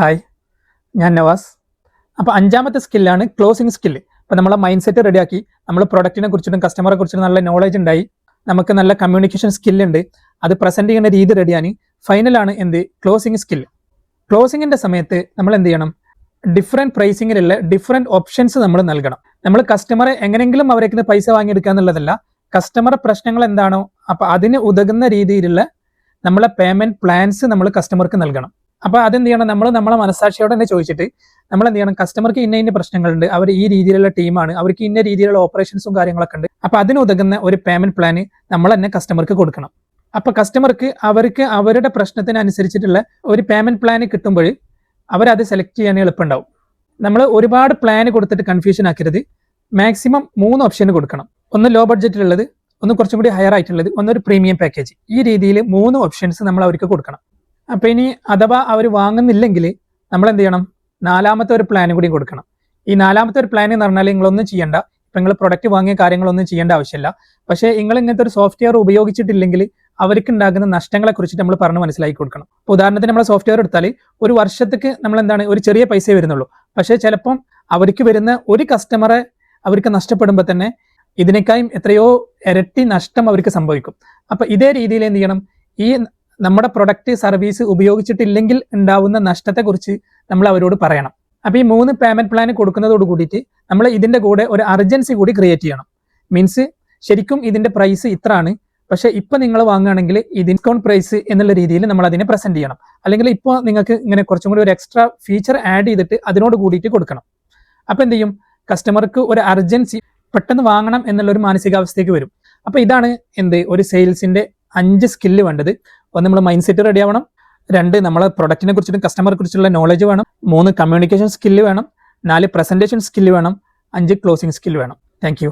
Hi, ഞാൻ നവാസ്. അപ്പോൾ അഞ്ചാമത്തെ സ്കില്ലാണ് ക്ലോസിംഗ് സ്കില്ല്. അപ്പോൾ നമ്മളെ മൈൻഡ് സെറ്റ് റെഡിയാക്കി, നമ്മൾ പ്രൊഡക്റ്റിനെ കുറിച്ചിട്ടും കസ്റ്റമറെ കുറിച്ചിട്ടും നല്ല നോളജ് ഉണ്ടായി, നമുക്ക് നല്ല കമ്മ്യൂണിക്കേഷൻ സ്കില്ലുണ്ട്, അത് പ്രസൻറ്റ് ചെയ്യുന്ന രീതി റെഡിയാണ്. ഫൈനലാണ് ക്ലോസിംഗ് സ്കില്ല്. ക്ലോസിങ്ങിൻ്റെ സമയത്ത് നമ്മൾ എന്ത് ചെയ്യണം? ഡിഫറെൻറ്റ് പ്രൈസിങ്ങിലുള്ള ഡിഫറെൻറ്റ് ഓപ്ഷൻസ് നമ്മൾ നൽകണം. നമ്മൾ കസ്റ്റമറെ എങ്ങനെയെങ്കിലും അവരേക്ക് പൈസ വാങ്ങിയെടുക്കുക എന്നുള്ളതല്ല, കസ്റ്റമറെ പ്രശ്നങ്ങൾ എന്താണോ അപ്പോൾ അതിന് ഉതകുന്ന രീതിയിലുള്ള നമ്മളെ പേയ്മെൻറ്റ് പ്ലാൻസ് നമ്മൾ കസ്റ്റമർക്ക് നൽകണം. അപ്പോൾ അതെന്ത് ചെയ്യണം? നമ്മളെ മനസ്സാക്ഷിയോടെ തന്നെ ചോദിച്ചിട്ട് നമ്മൾ എന്ത് ചെയ്യണം? കസ്റ്റമർക്ക് ഇന്ന പ്രശ്നങ്ങളുണ്ട്, അവർ ഈ രീതിയിലുള്ള ടീമാണ്, അവർക്ക് ഇന്ന രീതിയിലുള്ള ഓപ്പറേഷൻസും കാര്യങ്ങളൊക്കെ ഉണ്ട്, അപ്പോൾ അതിനുതകുന്ന ഒരു പേയ്മെൻറ്റ് പ്ലാന് നമ്മൾ തന്നെ കസ്റ്റമർക്ക് കൊടുക്കണം. അപ്പോൾ കസ്റ്റമർക്ക് അവരുടെ പ്രശ്നത്തിനനുസരിച്ചിട്ടുള്ള ഒരു പേയ്മെൻറ്റ് പ്ലാന് കിട്ടുമ്പോൾ അവരത് സെലക്ട് ചെയ്യാൻ എളുപ്പമുണ്ടാവും. നമ്മൾ ഒരുപാട് പ്ലാന് കൊടുത്തിട്ട് കൺഫ്യൂഷൻ ആക്കരുത്. മാക്സിമം 3 ഓപ്ഷൻ കൊടുക്കണം. ഒന്ന് ലോ ബഡ്ജറ്റിലുള്ളത്, ഒന്ന് കുറച്ചും കൂടി ഹയർ ആയിട്ടുള്ളത്, ഒന്നൊരു പ്രീമിയം പാക്കേജ്. ഈ രീതിയിൽ 3 ഓപ്ഷൻസ് നമ്മൾ അവർക്ക് കൊടുക്കണം. അപ്പോൾ ഇനി അഥവാ അവർ വാങ്ങുന്നില്ലെങ്കിൽ നമ്മൾ എന്ത് ചെയ്യണം? 4ാമത്തെ ഒരു പ്ലാൻ കൂടി കൊടുക്കണം. ഈ 4ാമത്തെ ഒരു പ്ലാൻ എന്ന് പറഞ്ഞാൽ നിങ്ങളൊന്നും ചെയ്യേണ്ട, ഇപ്പം നിങ്ങൾ പ്രൊഡക്റ്റ് വാങ്ങിയ കാര്യങ്ങളൊന്നും ചെയ്യേണ്ട ആവശ്യമില്ല. പക്ഷേ നിങ്ങൾ ഇങ്ങനത്തെ ഒരു സോഫ്റ്റ്വെയർ ഉപയോഗിച്ചിട്ടില്ലെങ്കിൽ അവർക്ക് ഉണ്ടാകുന്ന നഷ്ടങ്ങളെ കുറിച്ചിട്ട് നമ്മൾ പറഞ്ഞ് മനസ്സിലാക്കി കൊടുക്കണം. ഇപ്പോൾ ഉദാഹരണത്തിന് നമ്മൾ സോഫ്റ്റ്വെയർ എടുത്താൽ ഒരു വർഷത്തേക്ക് നമ്മൾ എന്താണ് ഒരു ചെറിയ പൈസയെ വരുന്നുള്ളൂ. പക്ഷേ ചിലപ്പം അവർക്ക് വരുന്ന ഒരു കസ്റ്റമറെ അവർക്ക് നഷ്ടപ്പെടുമ്പോൾ തന്നെ ഇതിനേക്കാളും എത്രയോ ഇരട്ടി നഷ്ടം അവർക്ക് സംഭവിക്കും. അപ്പോൾ ഇതേ രീതിയിൽ എന്ത് ചെയ്യണം? ഈ നമ്മുടെ പ്രൊഡക്റ്റ് സർവീസ് ഉപയോഗിച്ചിട്ടില്ലെങ്കിൽ ഉണ്ടാവുന്ന നഷ്ടത്തെക്കുറിച്ച് നമ്മൾ അവരോട് പറയണം. അപ്പോൾ ഈ 3 പേയ്മെൻറ്റ് പ്ലാൻ കൊടുക്കുന്നതോട് കൂടിയിട്ട് നമ്മൾ ഇതിൻ്റെ കൂടെ ഒരു അർജൻസി കൂടി ക്രിയേറ്റ് ചെയ്യണം. മീൻസ് ശരിക്കും ഇതിൻ്റെ പ്രൈസ് ഇത്രയാണ്, പക്ഷേ ഇപ്പോൾ നിങ്ങൾ വാങ്ങുകയാണെങ്കിൽ ഈ ഡിസ്കൗണ്ട് പ്രൈസ് എന്നുള്ള രീതിയിൽ നമ്മൾ അതിനെ പ്രസൻറ്റ് ചെയ്യണം. അല്ലെങ്കിൽ ഇപ്പോൾ നിങ്ങൾക്ക് ഇങ്ങനെ കുറച്ചും കൂടി ഒരു എക്സ്ട്രാ ഫീച്ചർ ആഡ് ചെയ്തിട്ട് അതിനോട് കൂടിയിട്ട് കൊടുക്കണം. അപ്പോൾ എന്ത് ചെയ്യും? കസ്റ്റമർക്ക് ഒരു അർജൻസി, പെട്ടെന്ന് വാങ്ങണം എന്നുള്ളൊരു മാനസികാവസ്ഥയ്ക്ക് വരും. അപ്പോൾ ഇതാണ് ഒരു സെയിൽസിൻ്റെ 5 സ്കില്ല് വേണ്ടത്. ഒന്ന്, നമ്മൾ മൈൻഡ് സെറ്റ് റെഡി ആവണം. 2, നമ്മളെ പ്രൊഡക്റ്റിനെ കുറിച്ചിട്ടും കസ്റ്റമറെ കുറിച്ചുള്ള നോളജ് വേണം. 3, കമ്മ്യൂണിക്കേഷൻ സ്കില്ല് വേണം. 4, പ്രസൻറ്റേഷൻ സ്കില്ല് വേണം. 5, ക്ലോസിംഗ് സ്കില്ല് വേണം. Thank you.